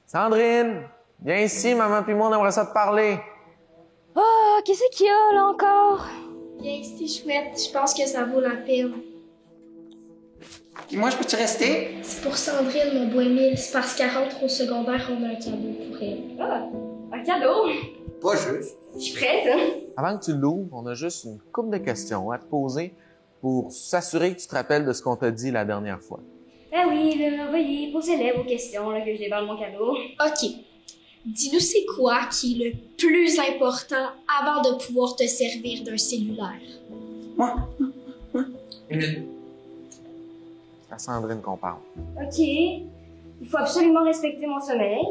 Sandrine, viens ici, maman puis moi, on aimerait ça te parler. Oh, qu'est-ce qu'il y a, là, encore? Viens ici, chouette. Je pense que ça vaut la peine. Puis moi, je peux-tu rester? C'est pour Sandrine, mon beau Émile. C'est parce qu'elle rentre au secondaire, on a un cadeau pour elle. Ah, un cadeau? Pas juste. Je suis prête, hein? Avant que tu l'ouvres, on a juste une couple de questions à te poser pour s'assurer que tu te rappelles de ce qu'on t'a dit la dernière fois. Ah oui, là, veuillez, posez-les vos questions, là, que je déballe mon cadeau. OK. Dis-nous c'est quoi qui est le plus important avant de pouvoir te servir d'un cellulaire? Émile. C'est à Sandrine qu'on parle. OK. Il faut absolument respecter mon sommeil.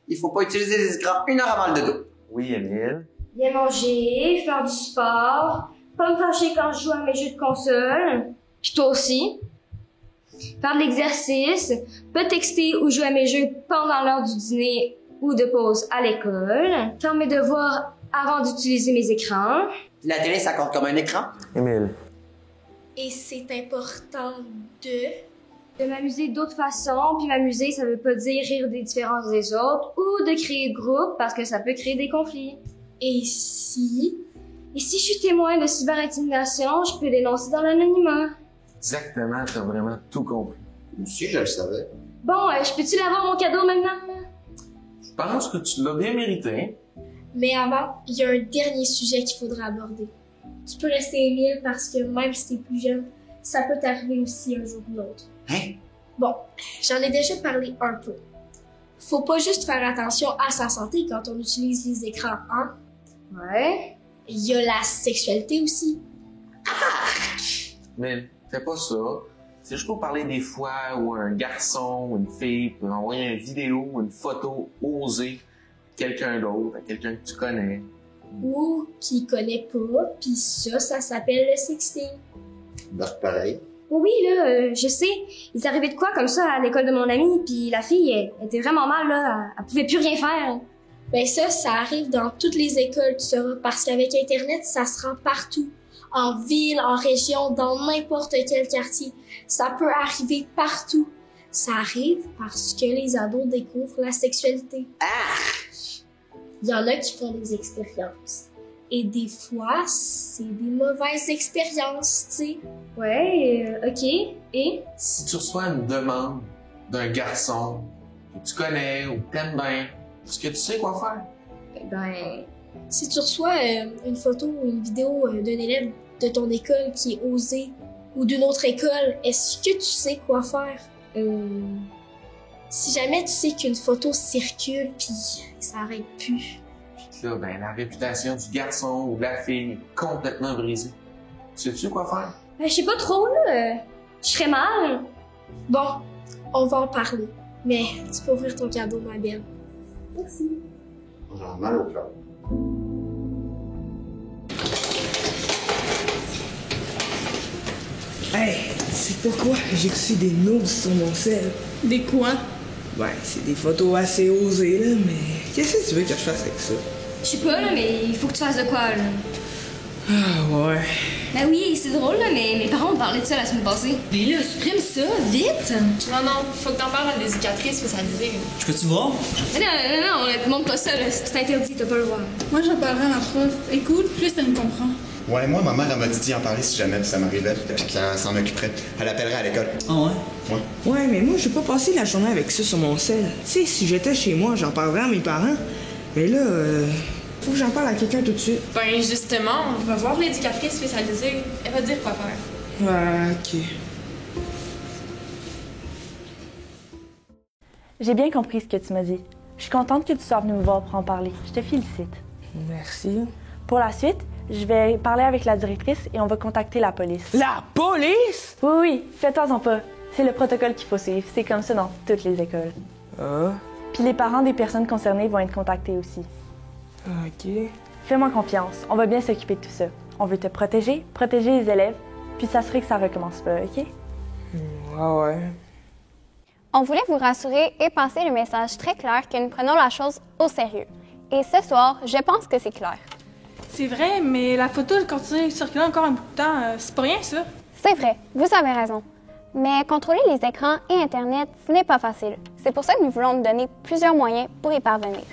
Il faut pas utiliser les écrans 1 heure avant le dodo. Oui, Émile. Bien manger, faire du sport, pas me fâcher quand je joue à mes jeux de console. Puis toi aussi. Faire de l'exercice, pas texter ou jouer à mes jeux pendant l'heure du dîner ou de pause à l'école. Faire mes devoirs avant d'utiliser mes écrans. La télé, ça compte comme un écran? Émile. Et c'est important De m'amuser d'autres façons, puis m'amuser, ça veut pas dire rire des différences des autres ou de créer de groupe parce que ça peut créer des conflits. Et si Et si je suis témoin de cyberintimidation, je peux dénoncer dans l'anonymat. Exactement, t'as vraiment tout compris. Si, je le savais. Bon, je peux-tu l'avoir mon cadeau maintenant? Je pense que tu l'as bien mérité. Mais avant, il y a un dernier sujet qu'il faudra aborder. Tu peux rester Émile parce que même si t'es plus jeune, ça peut t'arriver aussi un jour ou l'autre. Hein? Bon, j'en ai déjà parlé un peu. Faut pas juste faire attention à sa santé quand on utilise les écrans, hein? Ouais. Il y a la sexualité aussi. Mais fais pas ça. C'est juste pour parler des fois où un garçon ou une fille peut envoyer une vidéo ou une photo osée de quelqu'un d'autre, à quelqu'un que tu connais. Ou qui connaît pas, pis ça s'appelle le sexting. Ben, pareil. Oui, là, je sais. Il est arrivé de quoi comme ça à l'école de mon ami, puis la fille, elle était vraiment mal, là. Elle pouvait plus rien faire. Ben ça arrive dans toutes les écoles, tu sauras, parce qu'avec Internet, ça se rend partout. En ville, en région, dans n'importe quel quartier. Ça peut arriver partout. Ça arrive parce que les ados découvrent la sexualité. Il y en a qui font des expériences. Et des fois, c'est des mauvaises expériences, tu sais. Ouais, OK. Et? Si tu reçois une demande d'un garçon que tu connais ou que t'aimes bien, est-ce que tu sais quoi faire? Ben... Si tu reçois une photo ou une vidéo d'un élève de ton école qui est osé ou d'une autre école, est-ce que tu sais quoi faire? Si jamais tu sais qu'une photo circule pis ça arrête plus. Puis là, ben, la réputation du garçon ou de la fille est complètement brisée. Sais-tu quoi faire? Ben, je sais pas trop, là. Je serais mal. Bon, on va en parler. Mais tu peux ouvrir ton cadeau, ma belle. Merci. J'ai mal au cœur. Hey, c'est pourquoi j'ai reçu des notes sur mon sel. Des quoi? Ouais, c'est des photos assez osées, là, mais qu'est-ce que tu veux que je fasse avec ça? Je sais pas, là, mais il faut que tu fasses de quoi, là. Ah, ouais. Ben oui, c'est drôle, là, mais mes parents ont parlé de ça la semaine passée. Mais là, supprime ça, vite! Non, faut que t'en parles à l'éducatrice spécialisée. Je peux-tu voir? Mais non, te montre pas ça, là. C'est interdit, t'as pas le voir. Moi, j'en parlerai à ma prof. Écoute, plus elle me comprend. Ouais, moi, ma mère, elle m'a dit d'y en parler si jamais ça m'arrivait, puis qu'elle s'en occuperait. Elle appellerait à l'école. Ah ouais? Ouais. Ouais, mais moi, je vais pas passer la journée avec ça sur mon sel. Tu sais, si j'étais chez moi, j'en parlerais à mes parents. Mais là, faut que j'en parle à quelqu'un tout de suite. Ben, justement, on va voir l'éducatrice spécialisée. Elle va te dire quoi faire. Ouais, ok. J'ai bien compris ce que tu m'as dit. Je suis contente que tu sois venue me voir pour en parler. Je te félicite. Merci. Pour la suite, je vais parler avec la directrice et on va contacter la police. La police? Oui, fais-toi-en pas. C'est le protocole qu'il faut suivre. C'est comme ça dans toutes les écoles. Ah. Puis les parents des personnes concernées vont être contactés aussi. Ok. Fais-moi confiance. On va bien s'occuper de tout ça. On veut te protéger, protéger les élèves, puis s'assurer que ça recommence pas, OK? Ouais. On voulait vous rassurer et passer le message très clair que nous prenons la chose au sérieux. Et ce soir, je pense que c'est clair. C'est vrai, mais la photo continue de circuler encore un bout de temps. C'est pas rien, ça. C'est vrai, vous avez raison. Mais contrôler les écrans et Internet, ce n'est pas facile. C'est pour ça que nous voulons nous donner plusieurs moyens pour y parvenir.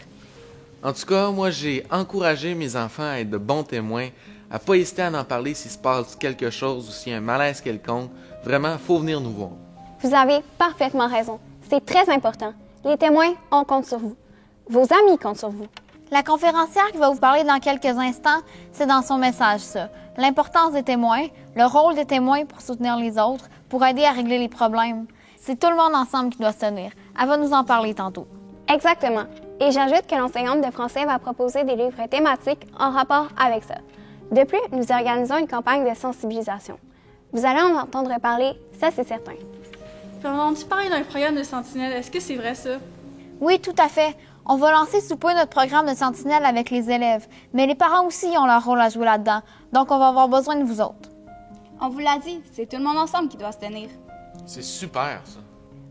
En tout cas, moi, j'ai encouragé mes enfants à être de bons témoins, à pas hésiter à en parler s'il se passe quelque chose ou s'il y a un malaise quelconque. Vraiment, il faut venir nous voir. Vous avez parfaitement raison. C'est très important. Les témoins, on compte sur vous. Vos amis comptent sur vous. La conférencière qui va vous parler dans quelques instants, c'est dans son message, ça. L'importance des témoins, le rôle des témoins pour soutenir les autres, pour aider à régler les problèmes. C'est tout le monde ensemble qui doit se tenir. Elle va nous en parler tantôt. Exactement. Et j'ajoute que l'enseignante de français va proposer des livres thématiques en rapport avec ça. De plus, nous organisons une campagne de sensibilisation. Vous allez en entendre parler, ça c'est certain. Puis on a entendu parler d'un programme de sentinelle. Est-ce que c'est vrai, ça? Oui, tout à fait. On va lancer sous peu notre programme de sentinelle avec les élèves. Mais les parents aussi ont leur rôle à jouer là-dedans. Donc, on va avoir besoin de vous autres. On vous l'a dit, c'est tout le monde ensemble qui doit se tenir. C'est super, ça.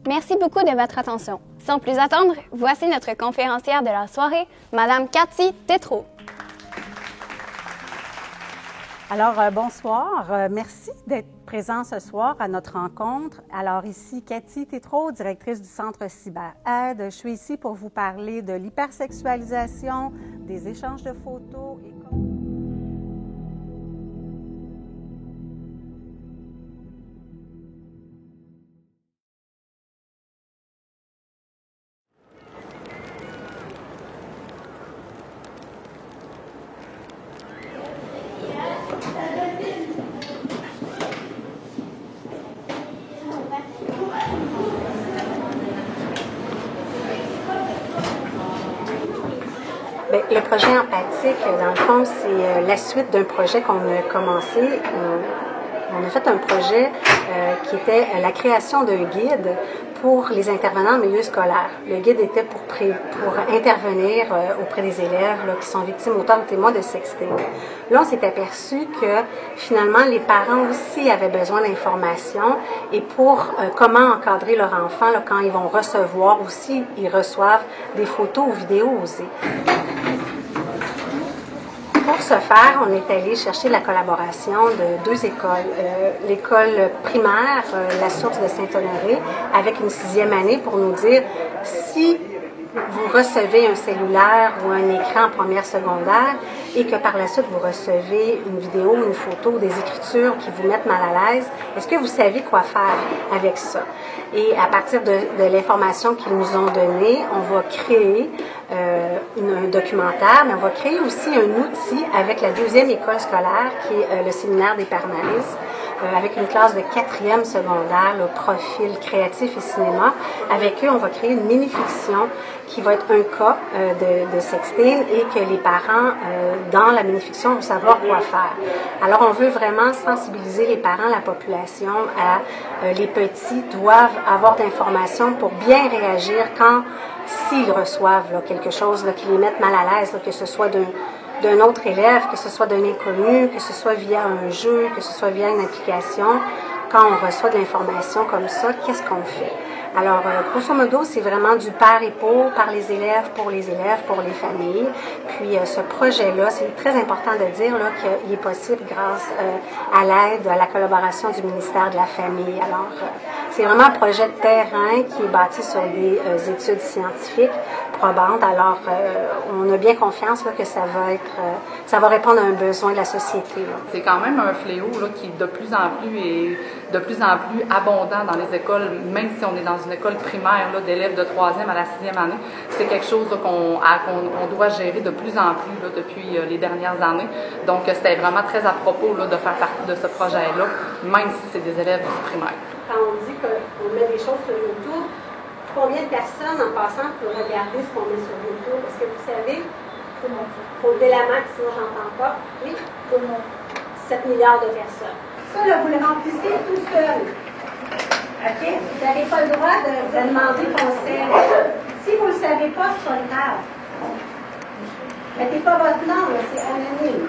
Merci beaucoup de votre attention. Sans plus attendre, voici notre conférencière de la soirée, Madame Cathy Tétrault. Alors, bonsoir. Merci d'être présent ce soir à notre rencontre. Alors, ici, Cathy Tétrault, directrice du Centre CyberAide. Je suis ici pour vous parler de l'hypersexualisation, des échanges de photos et... Bien, le projet empathique, dans le fond, c'est la suite d'un projet qu'on a commencé. On a fait un projet qui était la création d'un guide pour les intervenants en milieu scolaire. Le guide était pour intervenir auprès des élèves là, qui sont victimes, auteurs ou témoins de sexting. Là, on s'est aperçu que finalement, les parents aussi avaient besoin d'informations et pour comment encadrer leur enfant là, quand ils vont recevoir aussi, ils reçoivent des photos ou vidéos osées. Pour ce faire, on est allé chercher la collaboration de deux écoles. L'école primaire, la Source de Saint-Honoré, avec une 6e année pour nous dire si vous recevez un cellulaire ou un écran en première secondaire et que par la suite vous recevez une vidéo, une photo, des écritures qui vous mettent mal à l'aise, est-ce que vous savez quoi faire avec ça? Et à partir de l'information qu'ils nous ont donnée, on va créer un documentaire, mais on va créer aussi un outil avec la 2e école scolaire qui est le séminaire des Permalis, avec une classe de 4e secondaire, le profil créatif et cinéma. Avec eux, on va créer une mini-fiction qui va être un cas de sexting et que les parents, dans la mini-fiction, vont savoir quoi faire. Alors, on veut vraiment sensibiliser les parents, la population, à les petits doivent avoir d'informations pour bien réagir quand, s'ils reçoivent là, quelque chose là, qui les mette mal à l'aise, là, que ce soit d'un autre élève, que ce soit d'un inconnu, que ce soit via un jeu, que ce soit via une application, quand on reçoit de l'information comme ça, qu'est-ce qu'on fait? Alors, grosso modo, c'est vraiment du par et pour, par les élèves, pour les familles. Puis, ce projet-là, c'est très important de dire là, qu'il est possible grâce à l'aide, à la collaboration du ministère de la Famille. Alors, c'est vraiment un projet de terrain qui est bâti sur des études scientifiques probantes. Alors, on a bien confiance là, que ça va répondre à un besoin de la société. C'est quand même un fléau là, qui de plus en plus abondant dans les écoles, même si on est dans une école primaire là, d'élèves de 3e à la 6e année. C'est quelque chose là, qu'on doit gérer de plus en plus là, depuis les dernières années. Donc, c'était vraiment très à propos là, de faire partie de ce projet-là, même si c'est des élèves du primaire. Quand on dit qu'on met des choses sur YouTube, combien de personnes, en passant, peuvent regarder ce qu'on met sur YouTube? Est-ce que vous savez? Tout le monde. Il faut lever la main, sinon j'entends pas. Oui? Tout le monde. 7 milliards de personnes. Ça, là, vous le remplissez tout seul. OK? Vous n'avez pas le droit de demander conseil. Si vous ne le savez pas, c'est pas grave. Mettez pas votre nom, là, c'est anonyme.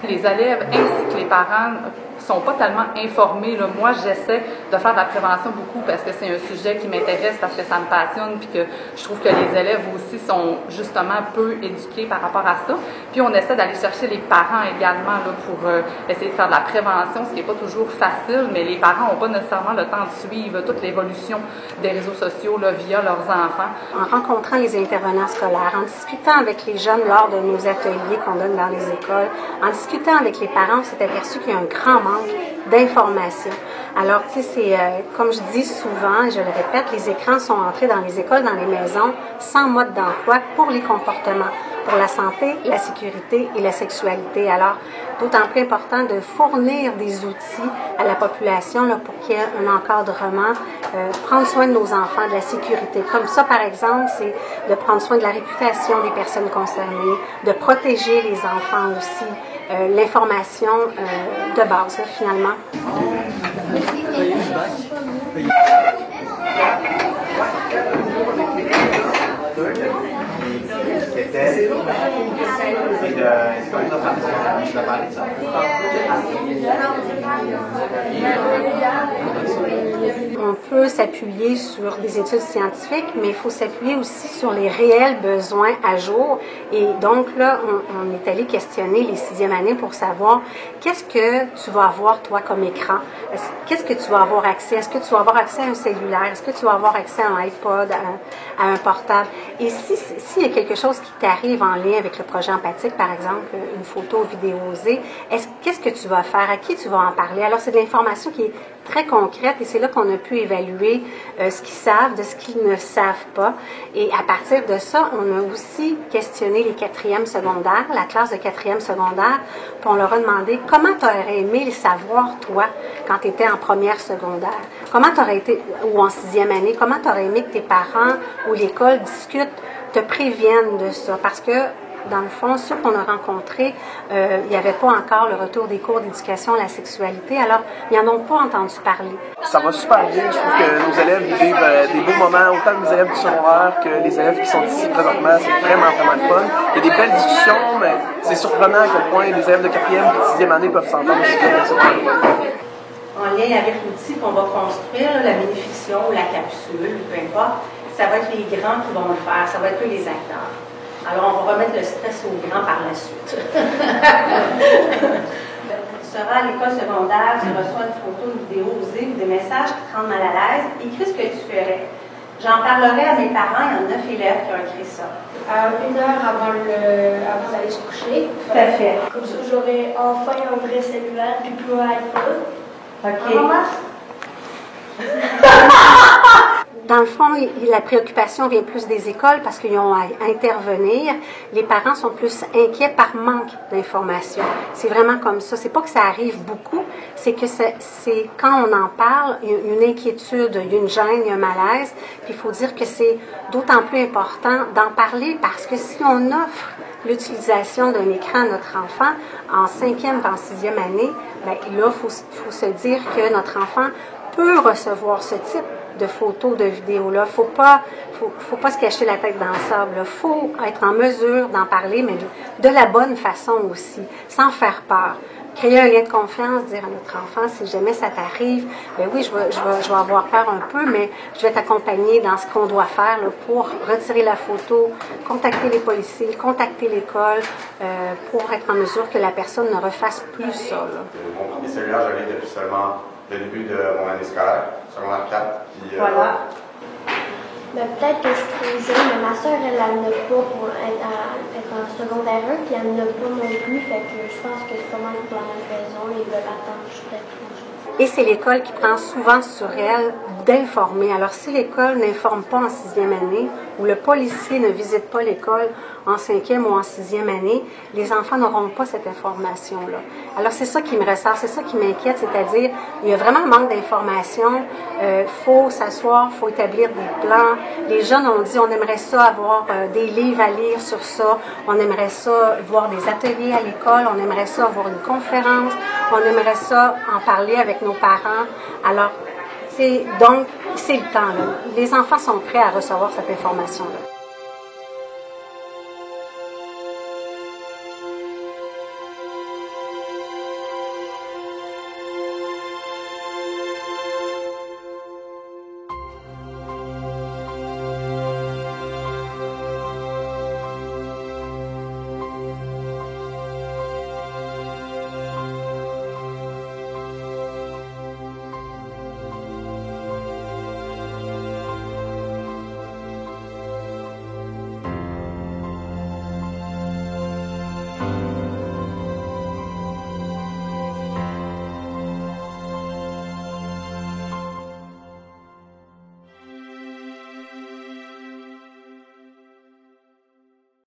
Les élèves ainsi que les parents sont pas tellement informés. Là. Moi, j'essaie de faire de la prévention beaucoup parce que c'est un sujet qui m'intéresse, parce que ça me passionne, puis que je trouve que les élèves aussi sont justement peu éduqués par rapport à ça. Puis on essaie d'aller chercher les parents également là, pour essayer de faire de la prévention, ce qui n'est pas toujours facile, mais les parents n'ont pas nécessairement le temps de suivre toute l'évolution des réseaux sociaux là, via leurs enfants. En rencontrant les intervenants scolaires, en discutant avec les jeunes lors de nos ateliers qu'on donne dans les écoles, en discutant avec les parents, on s'est aperçu qu'il y a un grand manque d'informations. Alors, tu sais, c'est comme je dis souvent, et je le répète, les écrans sont entrés dans les écoles, dans les maisons, sans mode d'emploi pour les comportements, pour la santé, la sécurité et la sexualité. Alors, d'autant plus important de fournir des outils à la population là, pour qu'il y ait un encadrement, prendre soin de nos enfants, de la sécurité. Comme ça, par exemple, c'est de prendre soin de la réputation des personnes concernées, de protéger les enfants aussi, l'information de base, finalement. On peut s'appuyer sur des études scientifiques, mais il faut s'appuyer aussi sur les réels besoins à jour. Et donc là, on est allé questionner les 6e années pour savoir qu'est-ce que tu vas avoir, toi, comme écran. Qu'est-ce que tu vas avoir accès? Est-ce que tu vas avoir accès à un cellulaire? Est-ce que tu vas avoir accès à un iPod, à un portable? Et s'il y a quelque chose qui t'arrive en lien avec le projet empathique, par exemple, une photo vidéosée, qu'est-ce que tu vas faire? À qui tu vas en parler? Alors, c'est de l'information qui est très concrète et c'est là qu'on a pu évaluer ce qu'ils savent de ce qu'ils ne savent pas. Et à partir de ça, on a aussi questionné les 4e secondaires, la classe de 4e secondaire, puis on leur a demandé comment tu aurais aimé le savoir, toi, quand tu étais en première secondaire. Comment tu aurais été, ou en 6e année, comment tu aurais aimé que tes parents ou l'école discutent, te préviennent de ça. Parce que dans le fond, ceux qu'on a rencontrés, il n'y avait pas encore le retour des cours d'éducation à la sexualité, alors ils n'en ont pas entendu parler. Ça va super bien. Je trouve que nos élèves vivent des beaux moments, autant les élèves du secondaire que les élèves qui sont ici présentement. C'est vraiment le fun. Il y a des belles discussions, mais c'est surprenant à quel point les élèves de 4e et 6e année peuvent s'entendre aussi bien que ça. En lien avec l'outil qu'on va construire, la bénéfiction ou la capsule, peu importe, ça va être les grands qui vont le faire, ça va être eux les acteurs. Alors, on va remettre le stress aux grands par la suite. Tu seras à l'école secondaire, tu reçois une photo, une vidéo osée ou des messages qui te rendent mal à l'aise. Écris ce que tu ferais. J'en parlerai à mes parents, il y en a 9 élèves qui ont écrit ça. 1 heure avant d'aller se coucher. Tout à fait. Comme ça, j'aurai enfin un vrai cellulaire puis plus un iPod. OK. Dans le fond, la préoccupation vient plus des écoles parce qu'ils ont à intervenir. Les parents sont plus inquiets par manque d'informations. C'est vraiment comme ça. C'est pas que ça arrive beaucoup, c'est que c'est quand on en parle, il y a une inquiétude, il y a une gêne, il y a un malaise. Puis il faut dire que c'est d'autant plus important d'en parler parce que si on offre l'utilisation d'un écran à notre enfant en 5e et en 6e année, bien là, il faut se dire que notre enfant peut recevoir ce type de photos, de vidéos-là. Faut pas se cacher la tête dans le sable. Il faut être en mesure d'en parler, mais de la bonne façon aussi, sans faire peur. Créer un lien de confiance, dire à notre enfant, si jamais ça t'arrive, ben oui, je vais avoir peur un peu, mais je vais t'accompagner dans ce qu'on doit faire là, pour retirer la photo, contacter les policiers, contacter l'école, pour être en mesure que la personne ne refasse plus ça. Là. Mon premier cellulaire, je l'ai depuis seulement le début de mon année scolaire, secondaire 4. Puis, voilà. Ben, peut-être que je suis trop jeune, mais ma soeur, elle n'a pas pour être en secondaire 1, puis elle n'a pas non plus, fait que je pense que c'est pas mal pour la même raison, ils veulent attendre, je suis peut-être trop jeune. Et c'est l'école qui prend souvent sur elle d'informer. Alors, si l'école n'informe pas en 6e année, ou le policier ne visite pas l'école en 5e ou en 6e année, les enfants n'auront pas cette information-là. Alors, c'est ça qui me ressort, c'est ça qui m'inquiète, c'est-à-dire, il y a vraiment un manque d'informations, faut s'asseoir, faut établir des plans. Les jeunes ont dit, on aimerait ça avoir des livres à lire sur ça, on aimerait ça voir des ateliers à l'école, on aimerait ça avoir une conférence, on aimerait ça en parler avec nos parents. Alors, donc, c'est le temps, là. Les enfants sont prêts à recevoir cette information-là.